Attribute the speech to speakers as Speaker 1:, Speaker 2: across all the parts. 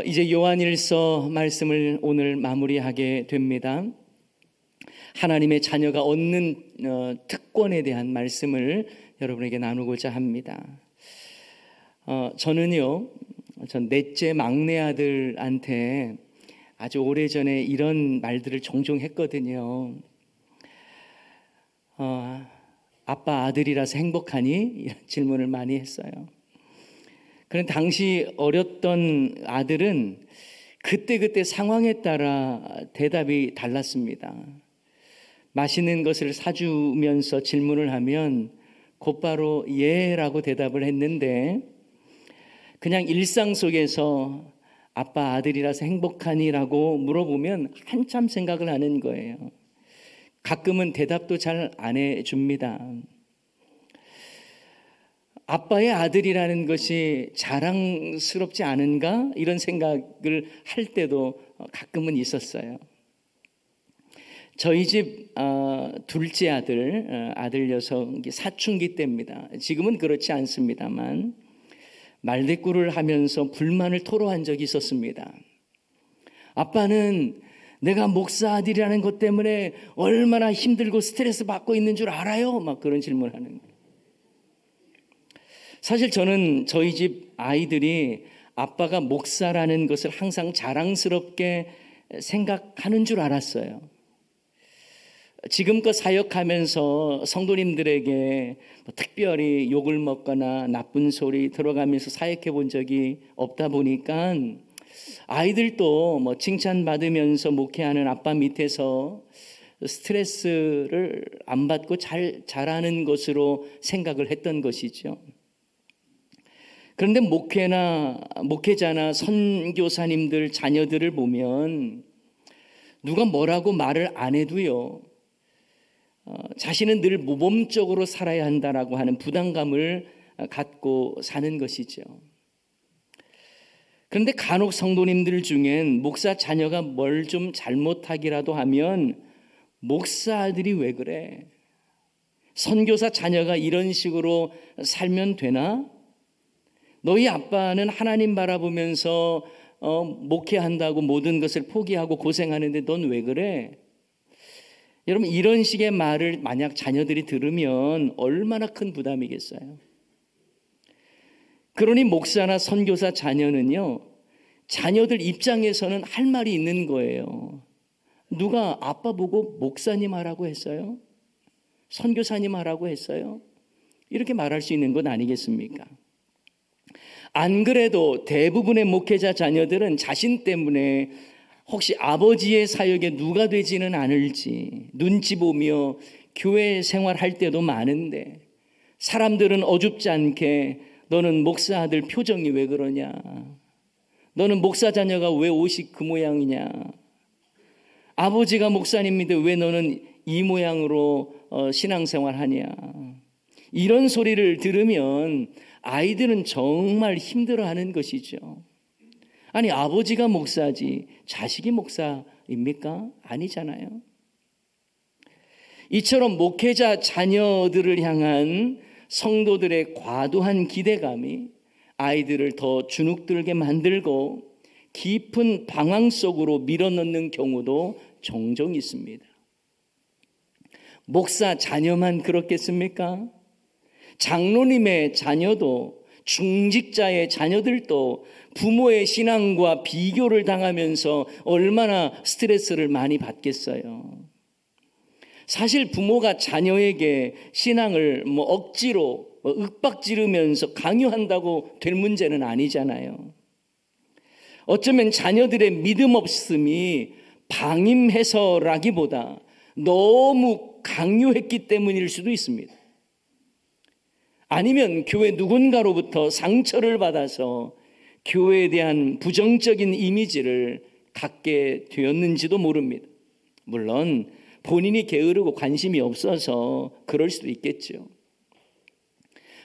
Speaker 1: 이제 요한일서 말씀을 오늘 마무리하게 됩니다. 하나님의 자녀가 얻는 특권에 대한 말씀을 여러분에게 나누고자 합니다. 전 넷째 막내 아들한테 아주 오래전에 이런 말들을 종종 했거든요. 아빠 아들이라서 행복하니? 이런 질문을 많이 했어요. 그런데 당시 어렸던 아들은 그때 상황에 따라 대답이 달랐습니다. 맛있는 것을 사주면서 질문을 하면 곧바로 예라고 대답을 했는데, 그냥 일상 속에서 아빠 아들이라서 행복하니라고 물어보면 한참 생각을 하는 거예요. 가끔은 대답도 잘 안 해줍니다. 아빠의 아들이라는 것이 자랑스럽지 않은가? 이런 생각을 할 때도 가끔은 있었어요. 저희 집 둘째 아들 녀석이 사춘기 때입니다. 지금은 그렇지 않습니다만 말대꾸를 하면서 불만을 토로한 적이 있었습니다. 아빠는 내가 목사 아들이라는 것 때문에 얼마나 힘들고 스트레스 받고 있는 줄 알아요? 막 그런 질문을 하는 거예요. 사실 저는 저희 집 아이들이 아빠가 목사라는 것을 항상 자랑스럽게 생각하는 줄 알았어요. 지금껏 사역하면서 성도님들에게 특별히 욕을 먹거나 나쁜 소리 들어가면서 사역해 본 적이 없다 보니까 아이들도 칭찬받으면서 목회하는 아빠 밑에서 스트레스를 안 받고 잘 자라는 것으로 생각을 했던 것이죠. 그런데 목회자나 선교사님들 자녀들을 보면 누가 뭐라고 말을 안 해도요, 자신은 늘 모범적으로 살아야 한다라고 하는 부담감을 갖고 사는 것이죠. 그런데 간혹 성도님들 중엔 목사 자녀가 뭘 좀 잘못하기라도 하면 목사 아들이 왜 그래? 선교사 자녀가 이런 식으로 살면 되나? 너희 아빠는 하나님 바라보면서 목회한다고 모든 것을 포기하고 고생하는데 넌 왜 그래? 여러분, 이런 식의 말을 만약 자녀들이 들으면 얼마나 큰 부담이겠어요? 그러니 목사나 선교사 자녀는요, 자녀들 입장에서는 할 말이 있는 거예요. 누가 아빠 보고 목사님 하라고 했어요? 선교사님 하라고 했어요? 이렇게 말할 수 있는 건 아니겠습니까? 안 그래도 대부분의 목회자 자녀들은 자신 때문에 혹시 아버지의 사역에 누가 되지는 않을지 눈치 보며 교회 생활할 때도 많은데, 사람들은 어줍지 않게 너는 목사 아들 표정이 왜 그러냐? 너는 목사 자녀가 왜 옷이 그 모양이냐? 아버지가 목사님인데 왜 너는 이 모양으로 신앙생활 하냐? 이런 소리를 들으면 아이들은 정말 힘들어하는 것이죠. 아니, 아버지가 목사지 자식이 목사입니까? 아니잖아요. 이처럼 목회자 자녀들을 향한 성도들의 과도한 기대감이 아이들을 더 주눅들게 만들고 깊은 방황 속으로 밀어넣는 경우도 종종 있습니다. 목사 자녀만 그렇겠습니까? 장로님의 자녀도, 중직자의 자녀들도 부모의 신앙과 비교를 당하면서 얼마나 스트레스를 많이 받겠어요. 사실 부모가 자녀에게 신앙을 억지로 윽박지르면서 강요한다고 될 문제는 아니잖아요. 어쩌면 자녀들의 믿음 없음이 방임해서라기보다 너무 강요했기 때문일 수도 있습니다. 아니면 교회 누군가로부터 상처를 받아서 교회에 대한 부정적인 이미지를 갖게 되었는지도 모릅니다. 물론 본인이 게으르고 관심이 없어서 그럴 수도 있겠죠.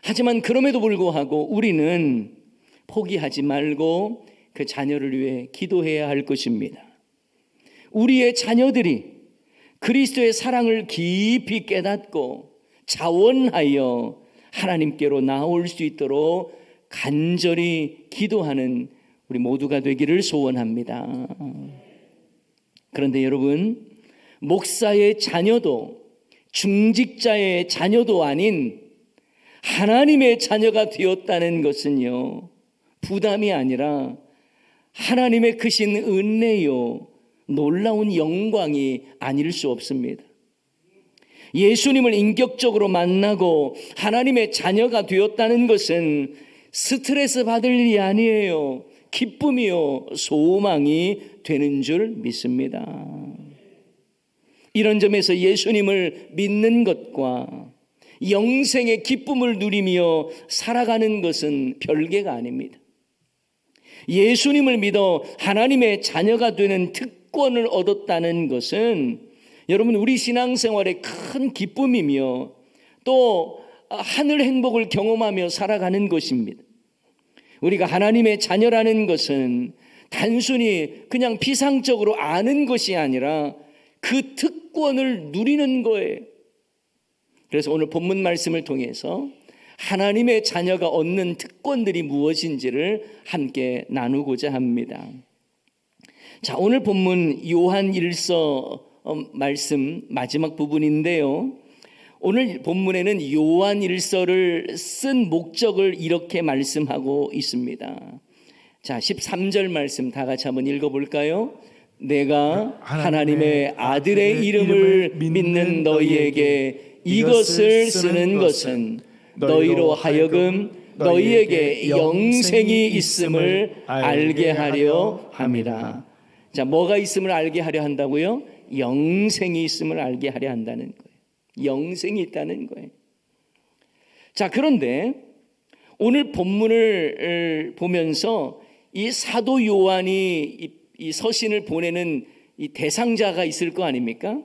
Speaker 1: 하지만 그럼에도 불구하고 우리는 포기하지 말고 그 자녀를 위해 기도해야 할 것입니다. 우리의 자녀들이 그리스도의 사랑을 깊이 깨닫고 자원하여 하나님께로 나올 수 있도록 간절히 기도하는 우리 모두가 되기를 소원합니다. 그런데 여러분, 목사의 자녀도 중직자의 자녀도 아닌 하나님의 자녀가 되었다는 것은요, 부담이 아니라 하나님의 크신 은혜요, 놀라운 영광이 아닐 수 없습니다. 예수님을 인격적으로 만나고 하나님의 자녀가 되었다는 것은 스트레스 받을 일이 아니에요. 기쁨이요, 소망이 되는 줄 믿습니다. 이런 점에서 예수님을 믿는 것과 영생의 기쁨을 누리며 살아가는 것은 별개가 아닙니다. 예수님을 믿어 하나님의 자녀가 되는 특권을 얻었다는 것은 여러분, 우리 신앙생활의 큰 기쁨이며 또 하늘 행복을 경험하며 살아가는 것입니다. 우리가 하나님의 자녀라는 것은 단순히 그냥 피상적으로 아는 것이 아니라 그 특권을 누리는 거예요. 그래서 오늘 본문 말씀을 통해서 하나님의 자녀가 얻는 특권들이 무엇인지를 함께 나누고자 합니다. 자, 오늘 본문 요한 1서 말씀 마지막 부분인데요. 오늘 본문에는 요한 1서를 쓴 목적을 이렇게 말씀하고 있습니다. 자, 13절 말씀 다 같이 한번 읽어볼까요? 내가 하나님의 아들의 이름을 믿는 너희에게 이것을 쓰는 것은 너희로 하여금 너희에게 영생이 있음을 알게 하려 함이라. 자, 뭐가 있음을 알게 하려 한다고요? 영생이 있음을 알게 하려 한다는 거예요. 영생이 있다는 거예요. 자, 그런데 오늘 본문을 보면서 이 사도 요한이 이 서신을 보내는 이 대상자가 있을 거 아닙니까?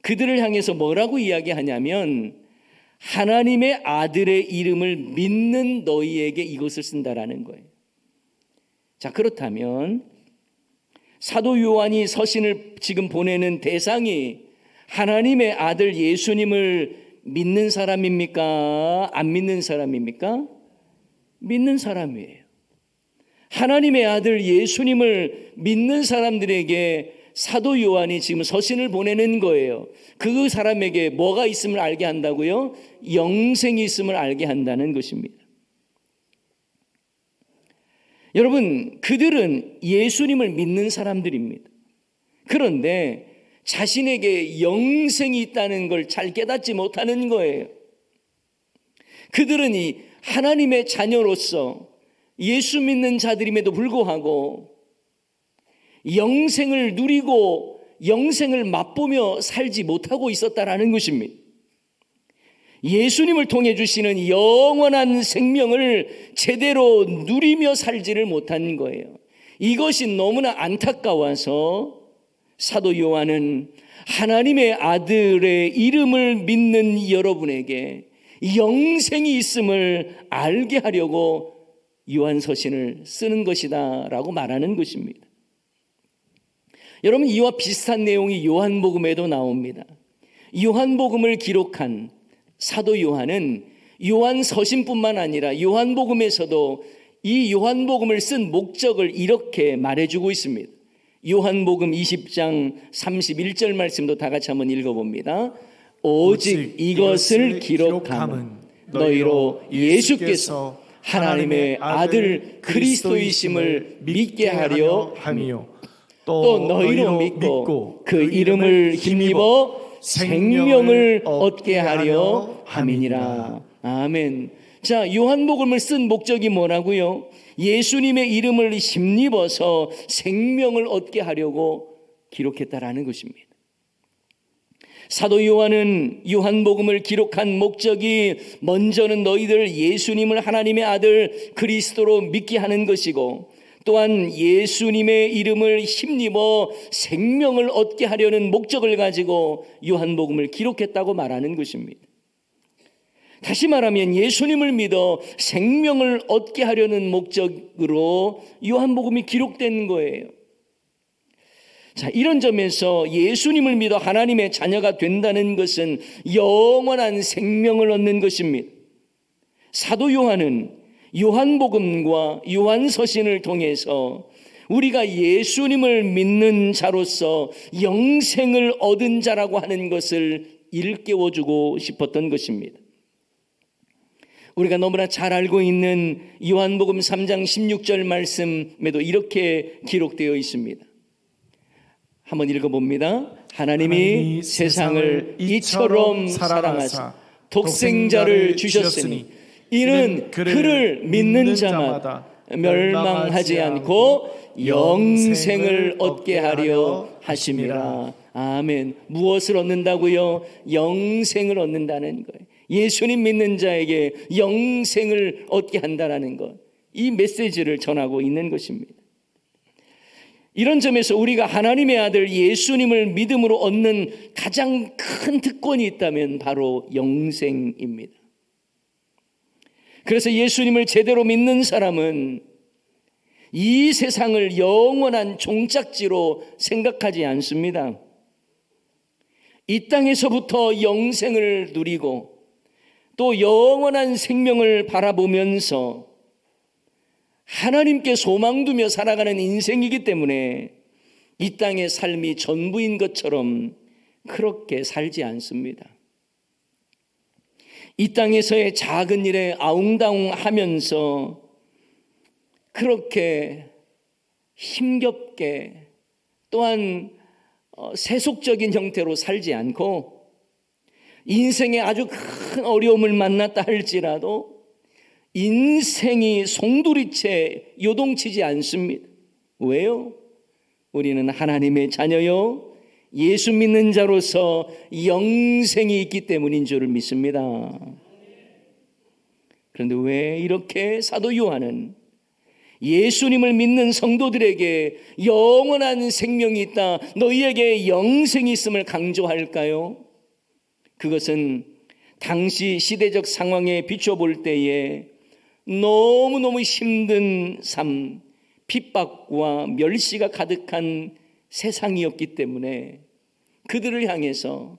Speaker 1: 그들을 향해서 뭐라고 이야기하냐면 하나님의 아들의 이름을 믿는 너희에게 이것을 쓴다라는 거예요. 자, 그렇다면 사도 요한이 서신을 지금 보내는 대상이 하나님의 아들 예수님을 믿는 사람입니까? 안 믿는 사람입니까? 믿는 사람이에요. 하나님의 아들 예수님을 믿는 사람들에게 사도 요한이 지금 서신을 보내는 거예요. 그 사람에게 뭐가 있음을 알게 한다고요? 영생이 있음을 알게 한다는 것입니다. 여러분, 그들은 예수님을 믿는 사람들입니다. 그런데 자신에게 영생이 있다는 걸 잘 깨닫지 못하는 거예요. 그들은 이 하나님의 자녀로서 예수 믿는 자들임에도 불구하고 영생을 누리고 영생을 맛보며 살지 못하고 있었다라는 것입니다. 예수님을 통해 주시는 영원한 생명을 제대로 누리며 살지를 못한 거예요. 이것이 너무나 안타까워서 사도 요한은 하나님의 아들의 이름을 믿는 여러분에게 영생이 있음을 알게 하려고 요한서신을 쓰는 것이다 라고 말하는 것입니다. 여러분, 이와 비슷한 내용이 요한복음에도 나옵니다. 요한복음을 기록한 사도 요한은 요한서신뿐만 아니라 요한복음에서도 이 요한복음을 쓴 목적을 이렇게 말해주고 있습니다. 요한복음 20장 31절 말씀도 다 같이 한번 읽어봅니다. 오직 이것을 기록함은 너희로 예수께서 하나님의 아들 그리스도이심을 믿게 하려 함이요 또 너희로 믿고 그 이름을 힘입어 생명을 얻게 하려 함이니라. 아멘. 자, 요한복음을 쓴 목적이 뭐라고요? 예수님의 이름을 힘입어서 생명을 얻게 하려고 기록했다라는 것입니다. 사도 요한은 요한복음을 기록한 목적이 먼저는 너희들 예수님을 하나님의 아들 그리스도로 믿게 하는 것이고, 또한 예수님의 이름을 힘입어 생명을 얻게 하려는 목적을 가지고 요한복음을 기록했다고 말하는 것입니다. 다시 말하면 예수님을 믿어 생명을 얻게 하려는 목적으로 요한복음이 기록된 거예요. 자, 이런 점에서 예수님을 믿어 하나님의 자녀가 된다는 것은 영원한 생명을 얻는 것입니다. 사도 요한은 요한복음과 요한서신을 통해서 우리가 예수님을 믿는 자로서 영생을 얻은 자라고 하는 것을 일깨워주고 싶었던 것입니다. 우리가 너무나 잘 알고 있는 요한복음 3장 16절 말씀에도 이렇게 기록되어 있습니다. 한번 읽어봅니다. 하나님이 세상을 이처럼 사랑하사 독생자를 주셨으니 이는 그를 믿는 자마다 멸망하지 않고 영생을 얻게 하려 하심이라. 아멘. 무엇을 얻는다고요? 영생을 얻는다는 거예요. 예수님 믿는 자에게 영생을 얻게 한다는 것, 이 메시지를 전하고 있는 것입니다. 이런 점에서 우리가 하나님의 아들 예수님을 믿음으로 얻는 가장 큰 특권이 있다면 바로 영생입니다. 그래서 예수님을 제대로 믿는 사람은 이 세상을 영원한 종착지로 생각하지 않습니다. 이 땅에서부터 영생을 누리고 또 영원한 생명을 바라보면서 하나님께 소망두며 살아가는 인생이기 때문에 이 땅의 삶이 전부인 것처럼 그렇게 살지 않습니다. 이 땅에서의 작은 일에 아웅다웅하면서 그렇게 힘겹게 또한 세속적인 형태로 살지 않고 인생에 아주 큰 어려움을 만났다 할지라도 인생이 송두리째 요동치지 않습니다. 왜요? 우리는 하나님의 자녀요, 예수 믿는 자로서 영생이 있기 때문인 줄을 믿습니다. 그런데 왜 이렇게 사도 요한은 예수님을 믿는 성도들에게 영원한 생명이 있다, 너희에게 영생이 있음을 강조할까요? 그것은 당시 시대적 상황에 비춰볼 때에 너무너무 힘든 삶, 핍박과 멸시가 가득한 세상이었기 때문에 그들을 향해서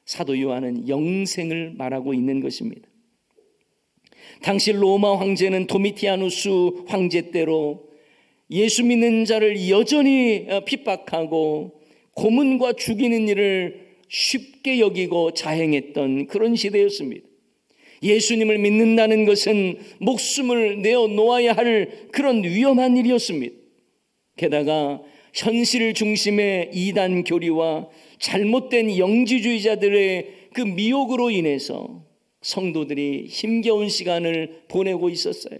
Speaker 1: 사도 요한은 영생을 말하고 있는 것입니다. 당시 로마 황제는 도미티아누스 황제 때로 예수 믿는 자를 여전히 핍박하고 고문과 죽이는 일을 쉽게 여기고 자행했던 그런 시대였습니다. 예수님을 믿는다는 것은 목숨을 내어 놓아야 할 그런 위험한 일이었습니다. 게다가 현실 중심의 이단 교리와 잘못된 영지주의자들의 그 미혹으로 인해서 성도들이 힘겨운 시간을 보내고 있었어요.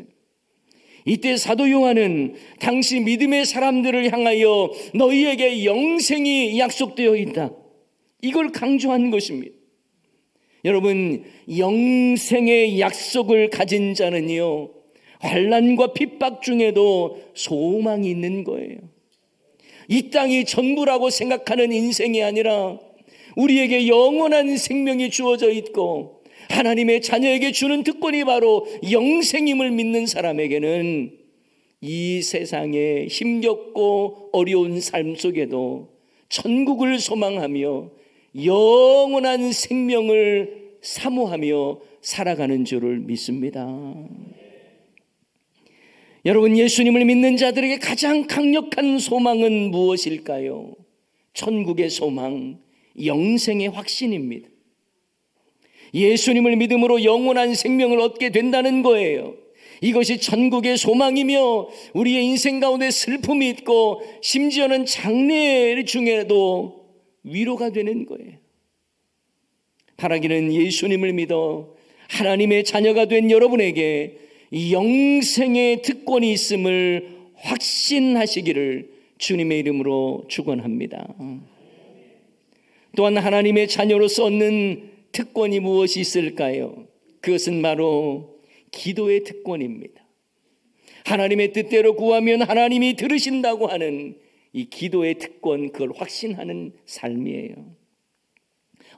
Speaker 1: 이때 사도 요한은 당시 믿음의 사람들을 향하여 너희에게 영생이 약속되어 있다, 이걸 강조한 것입니다. 여러분, 영생의 약속을 가진 자는요, 환난과 핍박 중에도 소망이 있는 거예요. 이 땅이 전부라고 생각하는 인생이 아니라 우리에게 영원한 생명이 주어져 있고 하나님의 자녀에게 주는 특권이 바로 영생임을 믿는 사람에게는 이 세상의 힘겹고 어려운 삶 속에도 천국을 소망하며 영원한 생명을 사모하며 살아가는 줄을 믿습니다. 여러분, 예수님을 믿는 자들에게 가장 강력한 소망은 무엇일까요? 천국의 소망, 영생의 확신입니다. 예수님을 믿음으로 영원한 생명을 얻게 된다는 거예요. 이것이 천국의 소망이며 우리의 인생 가운데 슬픔이 있고 심지어는 장래 중에도 위로가 되는 거예요. 바라기는 예수님을 믿어 하나님의 자녀가 된 여러분에게 영생의 특권이 있음을 확신하시기를 주님의 이름으로 축원합니다. 또한 하나님의 자녀로서 얻는 특권이 무엇이 있을까요? 그것은 바로 기도의 특권입니다. 하나님의 뜻대로 구하면 하나님이 들으신다고 하는 이 기도의 특권, 그걸 확신하는 삶이에요.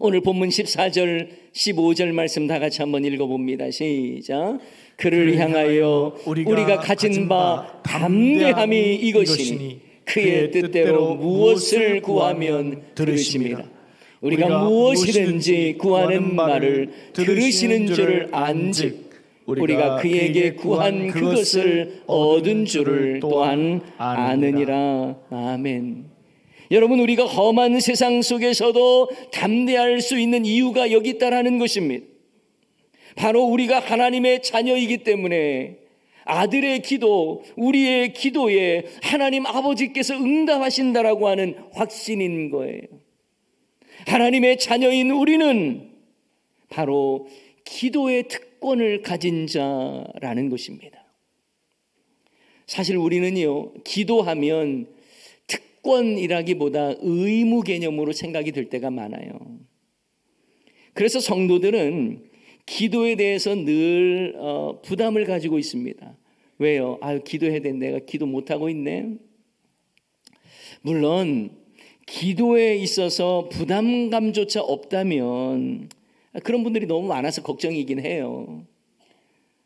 Speaker 1: 오늘 본문 14절, 15절 말씀 다 같이 한번 읽어봅니다. 시작. 그를 향하여 우리가 가진 바 담대함이 이것이니 그의 뜻대로 무엇을 구하면 들으심이라. 우리가 무엇이든지 구하는 말을 들으시는 줄을 안즉 우리가 그에게 구한 그것을 얻은 줄을 또한 아느니라. 아멘. 여러분, 우리가 험한 세상 속에서도 담대할 수 있는 이유가 여기 있다라는 것입니다. 바로 우리가 하나님의 자녀이기 때문에 아들의 기도, 우리의 기도에 하나님 아버지께서 응답하신다라고 하는 확신인 거예요. 하나님의 자녀인 우리는 바로 기도의 특권을 가진 자라는 것입니다. 사실 우리는요, 기도하면 특권이라기보다 의무 개념으로 생각이 될 때가 많아요. 그래서 성도들은 기도에 대해서 늘 부담을 가지고 있습니다. 왜요? 기도해야 되는데 내가 기도 못하고 있네. 물론 기도에 있어서 부담감조차 없다면 그런 분들이 너무 많아서 걱정이긴 해요.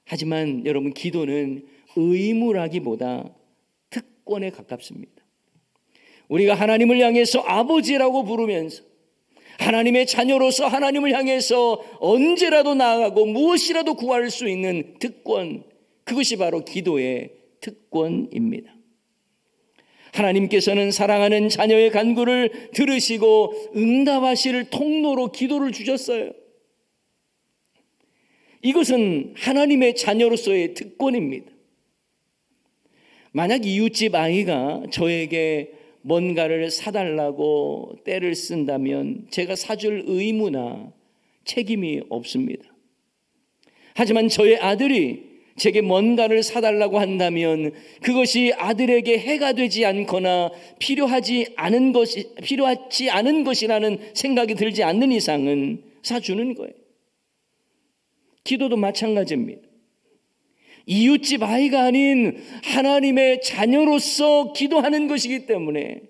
Speaker 1: 하지만 여러분, 기도는 의무라기보다 특권에 가깝습니다. 우리가 하나님을 향해서 아버지라고 부르면서 하나님의 자녀로서 하나님을 향해서 언제라도 나아가고 무엇이라도 구할 수 있는 특권, 그것이 바로 기도의 특권입니다. 하나님께서는 사랑하는 자녀의 간구를 들으시고 응답하실 통로로 기도를 주셨어요. 이것은 하나님의 자녀로서의 특권입니다. 만약 이웃집 아이가 저에게 뭔가를 사달라고 떼를 쓴다면 제가 사줄 의무나 책임이 없습니다. 하지만 저의 아들이 제게 뭔가를 사달라고 한다면 그것이 아들에게 해가 되지 않거나 필요하지 않은 것이라는 생각이 들지 않는 이상은 사주는 거예요. 기도도 마찬가지입니다. 이웃집 아이가 아닌 하나님의 자녀로서 기도하는 것이기 때문에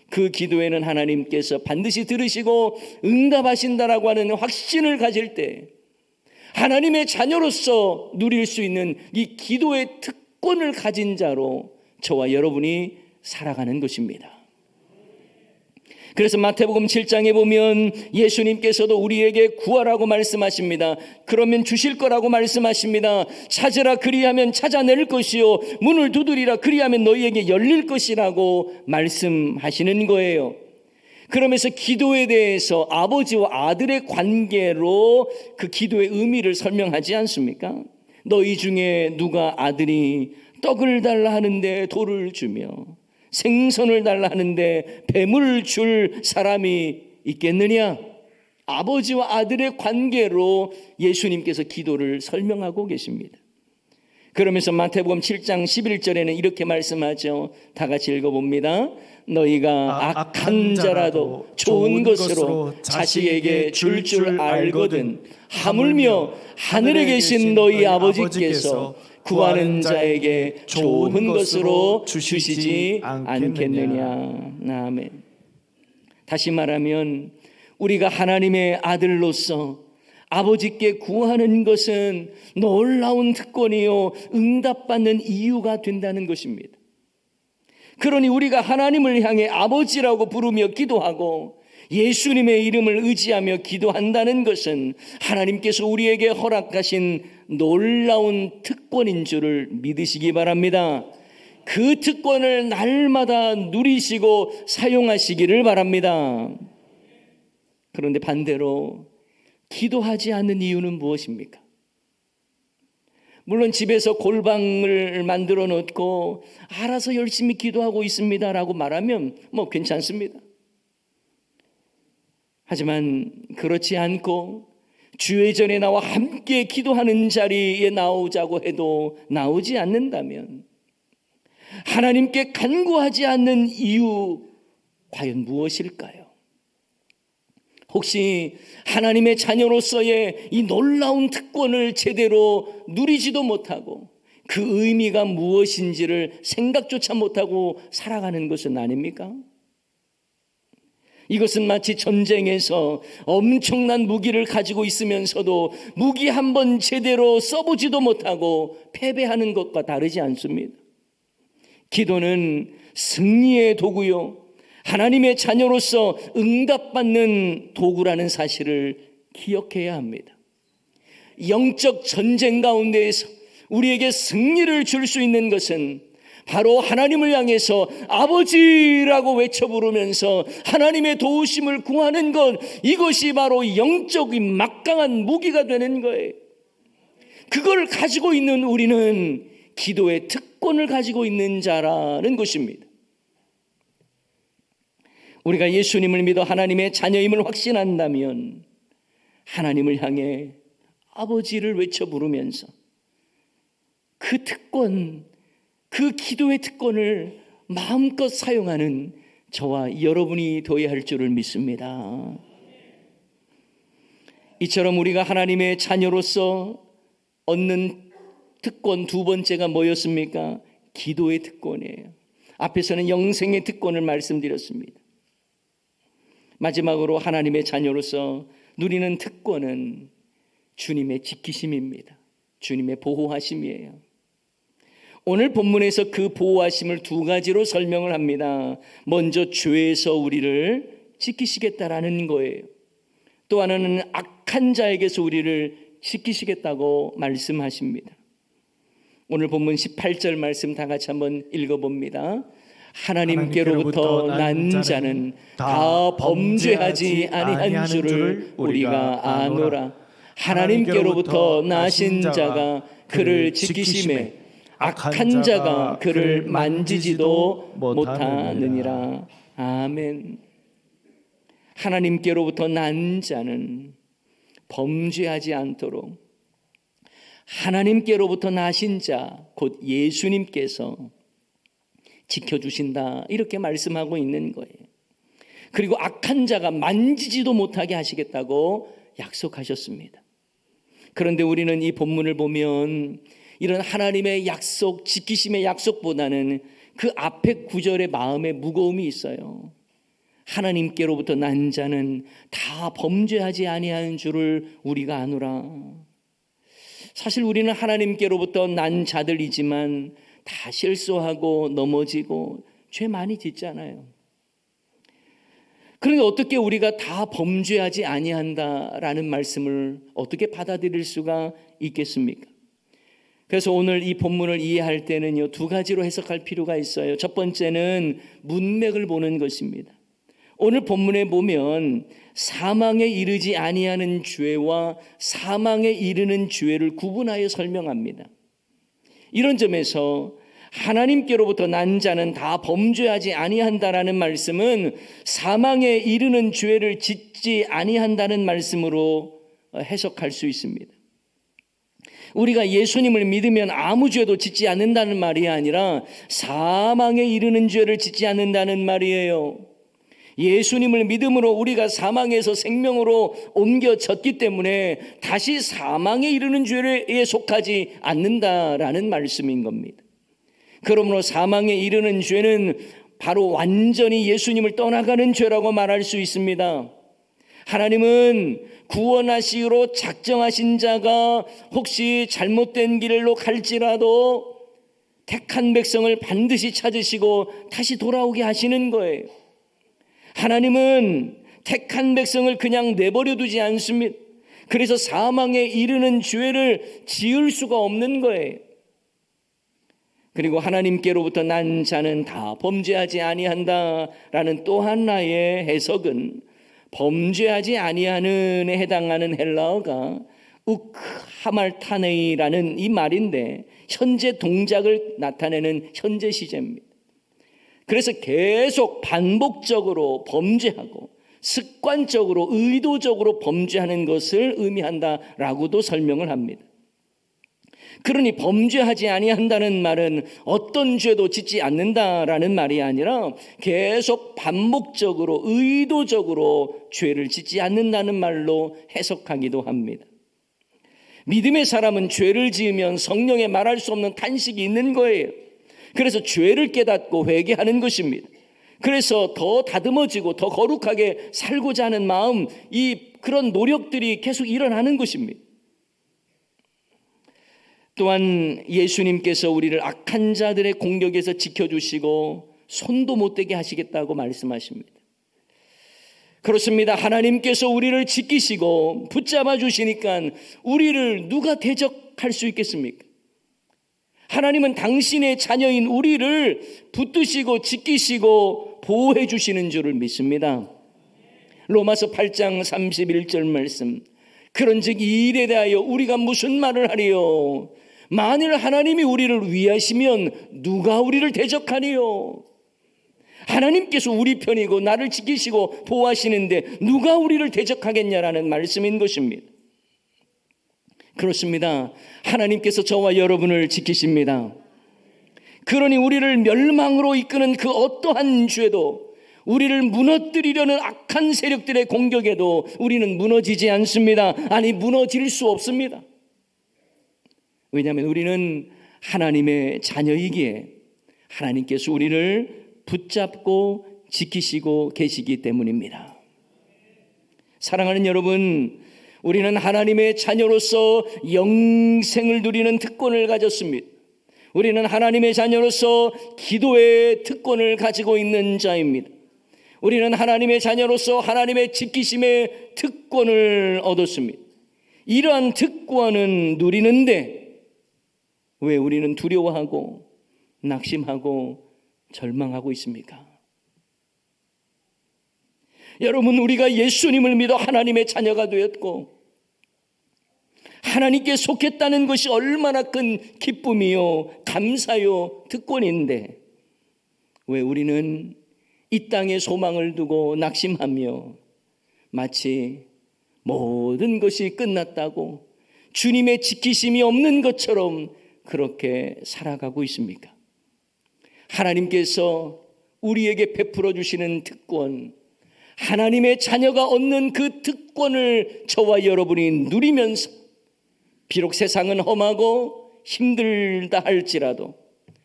Speaker 1: 그 기도에는 하나님께서 반드시 들으시고 응답하신다라고 하는 확신을 가질 때 하나님의 자녀로서 누릴 수 있는 이 기도의 특권을 가진 자로 저와 여러분이 살아가는 것입니다. 그래서 마태복음 7장에 보면 예수님께서도 우리에게 구하라고 말씀하십니다. 그러면 주실 거라고 말씀하십니다. 찾으라 그리하면 찾아낼 것이요 문을 두드리라 그리하면 너희에게 열릴 것이라고 말씀하시는 거예요. 그러면서 기도에 대해서 아버지와 아들의 관계로 그 기도의 의미를 설명하지 않습니까? 너희 중에 누가 아들이 떡을 달라 하는데 돌을 주며 생선을 달라 하는데 뱀을 줄 사람이 있겠느냐? 아버지와 아들의 관계로 예수님께서 기도를 설명하고 계십니다. 그러면서 마태복음 7장 11절에는 이렇게 말씀하죠. 다 같이 읽어봅니다. 너희가 악한 자라도 좋은 것으로 자식에게 줄 알거든 하물며 하늘에 계신 너희 아버지께서 구하는 자에게 좋은 것으로 주시지 않겠느냐. 아멘. 다시 말하면 우리가 하나님의 아들로서 아버지께 구하는 것은 놀라운 특권이요 응답받는 이유가 된다는 것입니다. 그러니 우리가 하나님을 향해 아버지라고 부르며 기도하고 예수님의 이름을 의지하며 기도한다는 것은 하나님께서 우리에게 허락하신 놀라운 특권인 줄을 믿으시기 바랍니다. 그 특권을 날마다 누리시고 사용하시기를 바랍니다. 그런데 반대로 기도하지 않는 이유는 무엇입니까? 물론 집에서 골방을 만들어 놓고 알아서 열심히 기도하고 있습니다라고 말하면 괜찮습니다. 하지만 그렇지 않고 주회전에 나와 함께 기도하는 자리에 나오자고 해도 나오지 않는다면 하나님께 간구하지 않는 이유 과연 무엇일까요? 혹시 하나님의 자녀로서의 이 놀라운 특권을 제대로 누리지도 못하고 그 의미가 무엇인지를 생각조차 못하고 살아가는 것은 아닙니까? 이것은 마치 전쟁에서 엄청난 무기를 가지고 있으면서도 무기 한 번 제대로 써보지도 못하고 패배하는 것과 다르지 않습니다. 기도는 승리의 도구요 하나님의 자녀로서 응답받는 도구라는 사실을 기억해야 합니다. 영적 전쟁 가운데에서 우리에게 승리를 줄 수 있는 것은 바로 하나님을 향해서 아버지라고 외쳐 부르면서 하나님의 도우심을 구하는 것, 이것이 바로 영적인 막강한 무기가 되는 거예요. 그걸 가지고 있는 우리는 기도의 특권을 가지고 있는 자라는 것입니다. 우리가 예수님을 믿어 하나님의 자녀임을 확신한다면 하나님을 향해 아버지를 외쳐 부르면서 그 특권, 그 기도의 특권을 마음껏 사용하는 저와 여러분이 되어야 할 줄을 믿습니다. 이처럼 우리가 하나님의 자녀로서 얻는 특권 두 번째가 뭐였습니까? 기도의 특권이에요. 앞에서는 영생의 특권을 말씀드렸습니다. 마지막으로 하나님의 자녀로서 누리는 특권은 주님의 지키심입니다. 주님의 보호하심이에요. 오늘 본문에서 그 보호하심을 두 가지로 설명을 합니다. 먼저 죄에서 우리를 지키시겠다라는 거예요. 또 하나는 악한 자에게서 우리를 지키시겠다고 말씀하십니다. 오늘 본문 18절 말씀 다 같이 한번 읽어봅니다. 하나님께로부터 난 자는 다 범죄하지 아니한 줄을 우리가 아노라. 하나님께로부터 나신 자가 그를 지키심에 악한 자가 그를 만지지도 못하느니라. 아멘. 하나님께로부터 난 자는 범죄하지 않도록 하나님께로부터 나신 자, 곧 예수님께서 지켜주신다, 이렇게 말씀하고 있는 거예요. 그리고 악한 자가 만지지도 못하게 하시겠다고 약속하셨습니다. 그런데 우리는 이 본문을 보면 이런 하나님의 약속, 지키심의 약속보다는 그 앞에 구절의 마음에 무거움이 있어요. 하나님께로부터 난 자는 다 범죄하지 아니하는 줄을 우리가 아노라. 사실 우리는 하나님께로부터 난 자들이지만 다 실수하고 넘어지고 죄 많이 짓잖아요. 그런데 어떻게 우리가 다 범죄하지 아니한다라는 말씀을 어떻게 받아들일 수가 있겠습니까? 그래서 오늘 이 본문을 이해할 때는요, 두 가지로 해석할 필요가 있어요. 첫 번째는 문맥을 보는 것입니다. 오늘 본문에 보면 사망에 이르지 아니하는 죄와 사망에 이르는 죄를 구분하여 설명합니다. 이런 점에서 하나님께로부터 난 자는 다 범죄하지 아니한다라는 말씀은 사망에 이르는 죄를 짓지 아니한다는 말씀으로 해석할 수 있습니다. 우리가 예수님을 믿으면 아무 죄도 짓지 않는다는 말이 아니라 사망에 이르는 죄를 짓지 않는다는 말이에요. 예수님을 믿음으로 우리가 사망에서 생명으로 옮겨졌기 때문에 다시 사망에 이르는 죄에 속하지 않는다라는 말씀인 겁니다. 그러므로 사망에 이르는 죄는 바로 완전히 예수님을 떠나가는 죄라고 말할 수 있습니다. 하나님은 구원하시기로 작정하신 자가 혹시 잘못된 길로 갈지라도 택한 백성을 반드시 찾으시고 다시 돌아오게 하시는 거예요. 하나님은 택한 백성을 그냥 내버려 두지 않습니다. 그래서 사망에 이르는 죄를 지을 수가 없는 거예요. 그리고 하나님께로부터 난 자는 다 범죄하지 아니한다라는 또 하나의 해석은 범죄하지 아니하는에 해당하는 헬라어가 우크하말타네이라는 이 말인데 현재 동작을 나타내는 현재 시제입니다. 그래서 계속 반복적으로 범죄하고 습관적으로 의도적으로 범죄하는 것을 의미한다라고도 설명을 합니다. 그러니 범죄하지 아니한다는 말은 어떤 죄도 짓지 않는다라는 말이 아니라 계속 반복적으로 의도적으로 죄를 짓지 않는다는 말로 해석하기도 합니다. 믿음의 사람은 죄를 지으면 성령의 말할 수 없는 탄식이 있는 거예요. 그래서 죄를 깨닫고 회개하는 것입니다. 그래서 더 다듬어지고 더 거룩하게 살고자 하는 마음, 그런 노력들이 계속 일어나는 것입니다. 또한 예수님께서 우리를 악한 자들의 공격에서 지켜주시고 손도 못 대게 하시겠다고 말씀하십니다. 그렇습니다. 하나님께서 우리를 지키시고 붙잡아 주시니까 우리를 누가 대적할 수 있겠습니까? 하나님은 당신의 자녀인 우리를 붙드시고 지키시고 보호해 주시는 줄을 믿습니다. 로마서 8장 31절 말씀. 그런즉 이 일에 대하여 우리가 무슨 말을 하리요? 만일 하나님이 우리를 위하시면 누가 우리를 대적하리요? 하나님께서 우리 편이고 나를 지키시고 보호하시는데 누가 우리를 대적하겠냐라는 말씀인 것입니다. 그렇습니다. 하나님께서 저와 여러분을 지키십니다. 그러니 우리를 멸망으로 이끄는 그 어떠한 죄도, 우리를 무너뜨리려는 악한 세력들의 공격에도 우리는 무너지지 않습니다. 아니, 무너질 수 없습니다. 왜냐하면 우리는 하나님의 자녀이기에 하나님께서 우리를 붙잡고 지키시고 계시기 때문입니다. 사랑하는 여러분, 우리는 하나님의 자녀로서 영생을 누리는 특권을 가졌습니다. 우리는 하나님의 자녀로서 기도의 특권을 가지고 있는 자입니다. 우리는 하나님의 자녀로서 하나님의 지키심의 특권을 얻었습니다. 이러한 특권은 누리는데 왜 우리는 두려워하고 낙심하고 절망하고 있습니까? 여러분, 우리가 예수님을 믿어 하나님의 자녀가 되었고 하나님께 속했다는 것이 얼마나 큰 기쁨이요, 감사요, 특권인데 왜 우리는 이 땅에 소망을 두고 낙심하며 마치 모든 것이 끝났다고 주님의 지키심이 없는 것처럼 그렇게 살아가고 있습니까? 하나님께서 우리에게 베풀어 주시는 특권, 하나님의 자녀가 얻는 그 특권을 저와 여러분이 누리면서 비록 세상은 험하고 힘들다 할지라도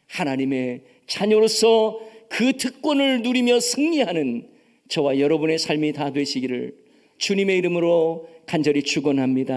Speaker 1: 하나님의 자녀로서 그 특권을 누리며 승리하는 저와 여러분의 삶이 다 되시기를 주님의 이름으로 간절히 축원합니다.